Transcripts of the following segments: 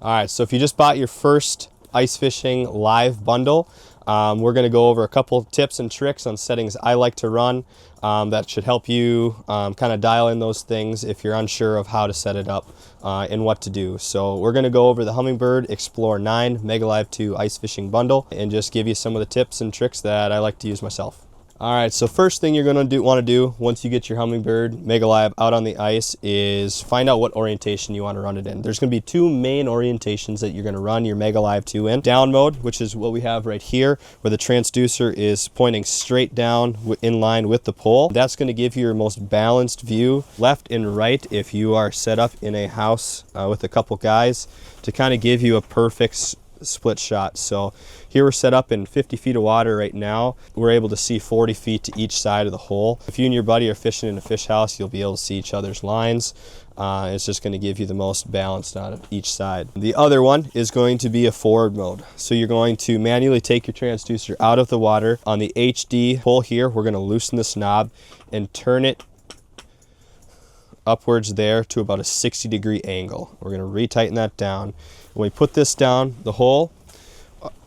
All right, so if you just bought your first ice fishing live bundle, we're going to go over a couple tips and tricks on settings I like to run that should help you kind of dial in those things if you're unsure of how to set it up and what to do. So we're going to go over the Humminbird XPLORE 9 Mega Live 2 ice fishing bundle and just give you some of the tips and tricks that I like to use myself. All right, so first thing you're going to want to do once you get your Humminbird Mega Live out on the ice is find out what orientation you want to run it in. There's going to be two main orientations that you're going to run your Mega Live 2 in. Down mode, which is what we have right here, where the transducer is pointing straight down in line with the pole. That's going to give you your most balanced view, left and right, if you are set up in a house with a couple guys, to kind of give you a perfect split shot. So here we're set up in 50 feet of water right now. We're able to see 40 feet to each side of the hole. If you and your buddy are fishing in a fish house, you'll be able to see each other's lines. It's just going to give you the most balanced out of each side. The other one is going to be a forward mode. So you're going to manually take your transducer out of the water. On the HD hole here, we're going to loosen this knob and turn it upwards there to about a 60-degree angle. We're going to retighten that down. When we put this down the hole,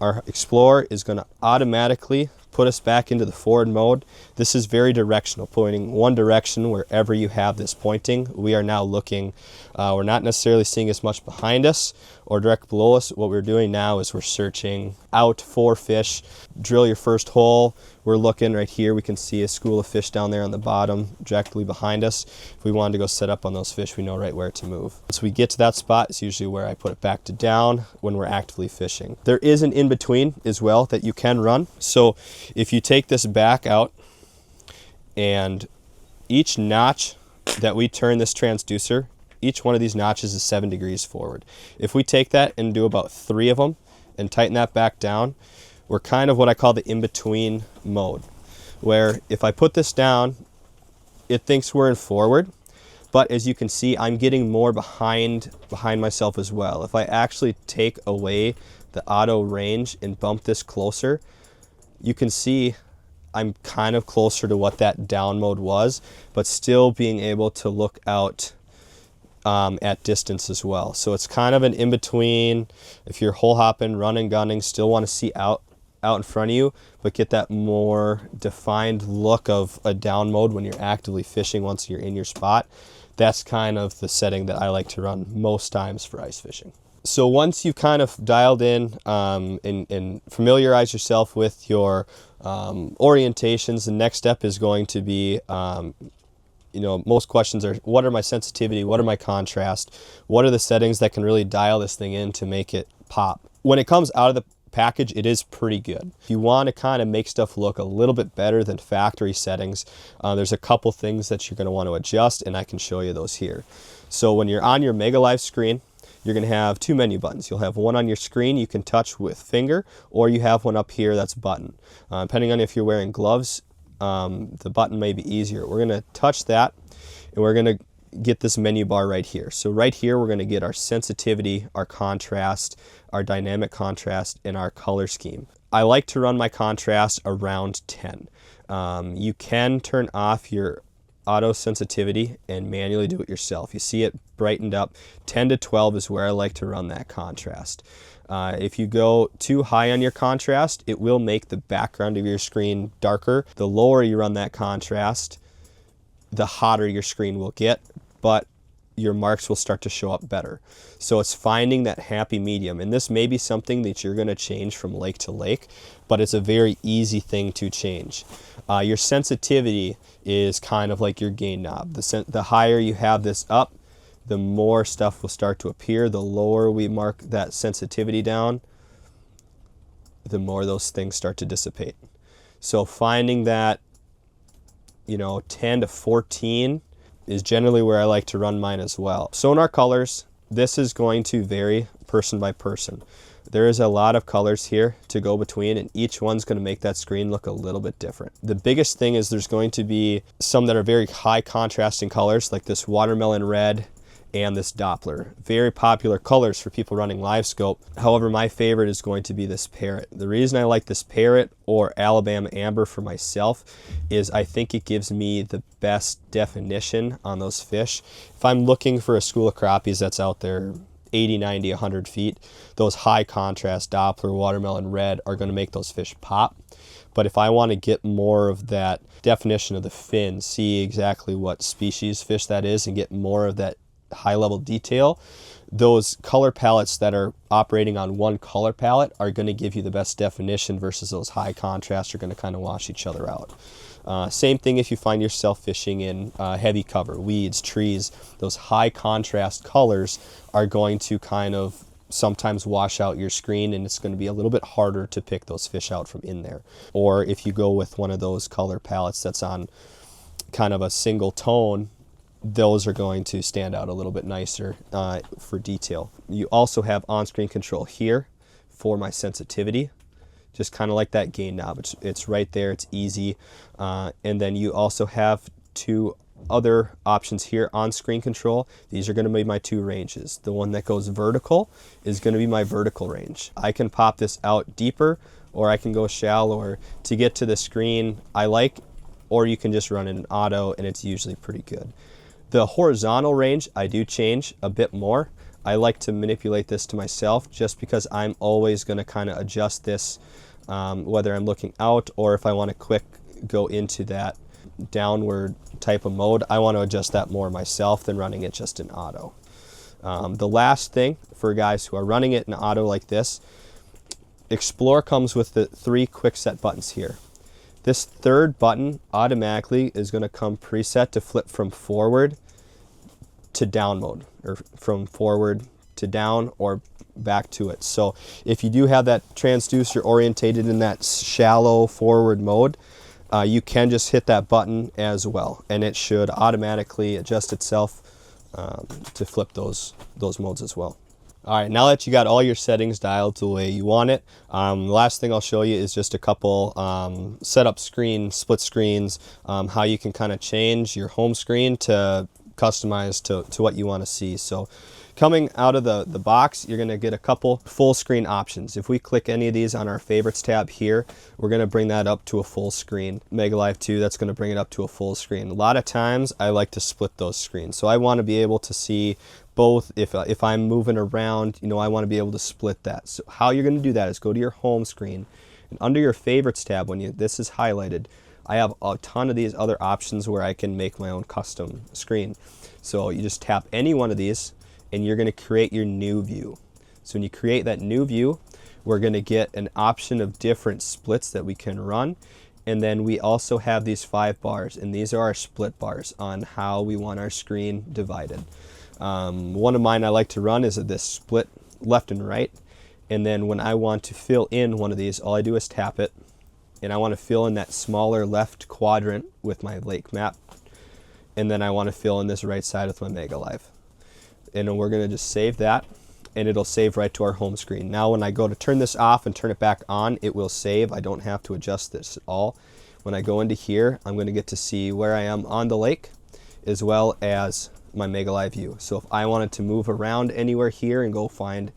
our XPLORE is going to automatically put us back into the forward mode. This is very directional, pointing one direction wherever you have this pointing. We are now looking, we're not necessarily seeing as much behind us or direct below us. What we're doing now is we're searching out for fish. Drill your first hole. We're looking right here. We can see a school of fish down there on the bottom directly behind us. If we wanted to go set up on those fish, we know right where to move. Once we get to that spot, it's usually where I put it back to down when we're actively fishing. There is an in-between as well that you can run. So if you take this back out, and each notch that we turn this transducer, each one of these notches is 7 degrees forward. If we take that and do about 3 of them and tighten that back down, we're kind of what I call the in-between mode, where if I put this down, it thinks we're in forward, but as you can see, I'm getting more behind myself as well. If I actually take away the auto range and bump this closer, you can see I'm kind of closer to what that down mode was, but still being able to look out at distance as well. So it's kind of an in-between. If you're hole hopping, running, gunning, still want to see out in front of you, but get that more defined look of a down mode when you're actively fishing once you're in your spot. That's kind of the setting that I like to run most times for ice fishing. So once you've kind of dialed in and familiarize yourself with your orientations, the next step is going to be, most questions are, what are my sensitivity? What are my contrast? What are the settings that can really dial this thing in to make it pop? When it comes out of the package, it is pretty good. If you want to kind of make stuff look a little bit better than factory settings, there's a couple things that you're going to want to adjust, and I can show you those here. So when you're on your Mega Live screen, you're going to have 2 menu buttons. You'll have one on your screen you can touch with finger, or you have one up here that's button. Depending on if you're wearing gloves, the button may be easier. We're going to touch that, and we're going to get this menu bar right here. So right here, we're going to get our sensitivity, our contrast, our dynamic contrast, and our color scheme. I like to run my contrast around 10. You can turn off your auto sensitivity and manually do it yourself. You see it brightened up. 10 to 12 is where I like to run that contrast. If you go too high on your contrast, it will make the background of your screen darker. The lower you run that contrast, the hotter your screen will get, but your marks will start to show up better. So it's finding that happy medium, and this may be something that you're going to change from lake to lake, but it's a very easy thing to change. Your sensitivity is kind of like your gain knob. The higher you have this up, the more stuff will start to appear. The lower we mark that sensitivity down, the more those things start to dissipate. So finding that, 10 to 14 is generally where I like to run mine as well. Sonar colors, this is going to vary person by person. There is a lot of colors here to go between, and each one's going to make that screen look a little bit different. The biggest thing is there's going to be some that are very high contrasting colors, like this watermelon red and this Doppler. Very popular colors for people running live scope. However, my favorite is going to be this parrot. The reason I like this parrot or Alabama amber for myself is I think it gives me the best definition on those fish. If I'm looking for a school of crappies that's out there 80, 90, 100 feet, those high contrast Doppler, watermelon red are going to make those fish pop. But if I want to get more of that definition of the fin, see exactly what species fish that is, and get more of that high level detail, those color palettes that are operating on one color palette are going to give you the best definition versus those high contrast are going to kind of wash each other out. Same thing if you find yourself fishing in heavy cover, weeds, trees, those high contrast colors are going to kind of sometimes wash out your screen, and it's going to be a little bit harder to pick those fish out from in there. Or if you go with one of those color palettes that's on kind of a single tone, those are going to stand out a little bit nicer for detail. You also have on-screen control here for my sensitivity, just kind of like that gain knob. It's right there, it's easy. And then you also have two other options here on screen control. These are going to be my two ranges. The one that goes vertical is going to be my vertical range. I can pop this out deeper, or I can go shallower to get to the screen I like, or you can just run in auto and it's usually pretty good. The horizontal range I do change a bit more. I like to manipulate this to myself just because I'm always going to kind of adjust this whether I'm looking out or if I want to quick go into that downward type of mode. I want to adjust that more myself than running it just in auto. The last thing for guys who are running it in auto like this, XPLORE comes with the 3 quick set buttons here. This third button automatically is going to come preset to flip from forward to down mode, or from forward to down or back to it. So if you do have that transducer orientated in that shallow forward mode, you can just hit that button as well, and it should automatically adjust itself to flip those modes as well. All right, now that you got all your settings dialed to the way you want it, the last thing I'll show you is just a couple setup screen, split screens, how you can kind of change your home screen to customize to what you want to see. So coming out of the box, you're going to get a couple full screen options. If we click any of these on our favorites tab here, we're going to bring that up to a full screen. Mega Live 2, that's going to bring it up to a full screen. A lot of times I like to split those screens. So I want to be able to see both. If I'm moving around, you know, I want to be able to split that. So how you're going to do that is go to your home screen, and under your favorites tab, when this is highlighted, I have a ton of these other options where I can make my own custom screen. So you just tap any one of these and you're going to create your new view. So when you create that new view, we're going to get an option of different splits that we can run. And then we also have these 5 bars, and these are our split bars on how we want our screen divided. One of mine I like to run is this split left and right. And then when I want to fill in one of these, all I do is tap it, and I want to fill in that smaller left quadrant with my lake map. And then I want to fill in this right side with my Mega Live. And then we're going to just save that, and it'll save right to our home screen. Now when I go to turn this off and turn it back on, it will save. I don't have to adjust this at all. When I go into here, I'm going to get to see where I am on the lake as well as my Mega Live view. So if I wanted to move around anywhere here and go find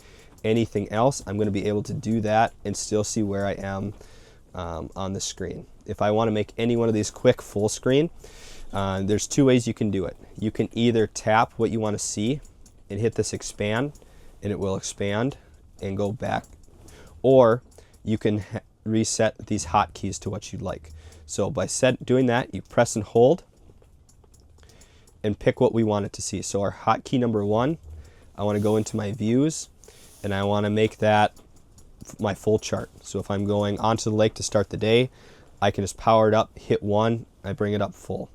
anything else, I'm going to be able to do that and still see where I am on the screen. If I want to make any one of these quick full screen, there's 2 ways you can do it. You can either tap what you want to see and hit this expand, and it will expand and go back, or you can reset these hotkeys to what you'd like. So by doing that, you press and hold and pick what we want it to see. So our hotkey number 1, I want to go into my views, and I want to make that my full chart. So if I'm going onto the lake to start the day, I can just power it up, hit 1, I bring it up full.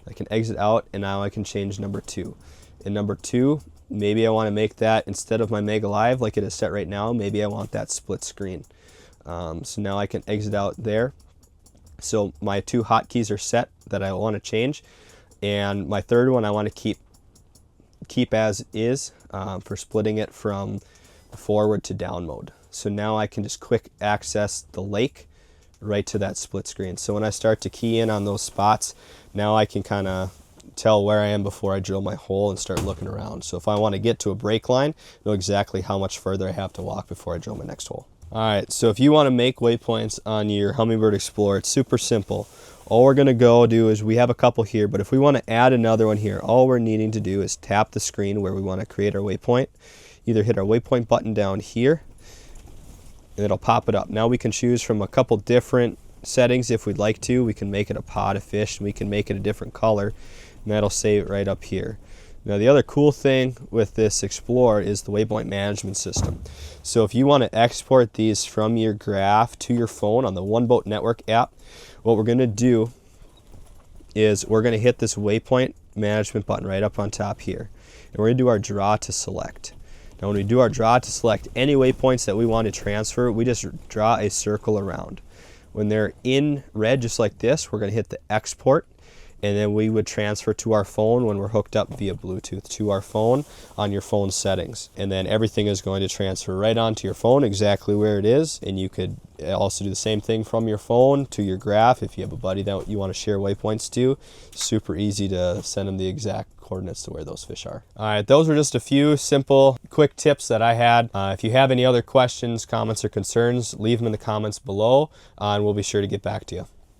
I can exit out, and now I can change number 2. And number 2, maybe I want to make that, instead of my Mega Live like it is set right now, maybe I want that split screen. So now I can exit out there. So my 2 hotkeys are set that I want to change, and my third one I want to keep as is for splitting it from forward to down mode. So now I can just quick access the lake right to that split screen. So when I start to key in on those spots, now I can kind of tell where I am before I drill my hole and start looking around. So if I want to get to a break line, know exactly how much further I have to walk before I drill my next hole. All right, so if you want to make waypoints on your Humminbird XPLORE, it's super simple. All we're going to go do is, we have a couple here, but if we want to add another one here, all we're needing to do is tap the screen where we want to create our waypoint. either hit our waypoint button down here, and it'll pop it up. Now we can choose from a couple different settings if we'd like to. We can make it a pod of fish, and we can make it a different color, and that'll save it right up here. Now the other cool thing with this XPLORE is the waypoint management system. So if you want to export these from your graph to your phone on the One Boat Network app, what we're going to do is we're going to hit this waypoint management button right up on top here, and we're going to do our draw to select. Now when we do our draw to select any waypoints that we want to transfer, we just draw a circle around. When they're in red just like this, we're going to hit the export, and then we would transfer to our phone when we're hooked up via Bluetooth to our phone on your phone settings. And then everything is going to transfer right onto your phone exactly where it is. And you could also do the same thing from your phone to your graph if you have a buddy that you want to share waypoints to. Super easy to send them the exact coordinates to where those fish are. All right, those were just a few simple, quick tips that I had. If you have any other questions, comments, or concerns, leave them in the comments below, and we'll be sure to get back to you.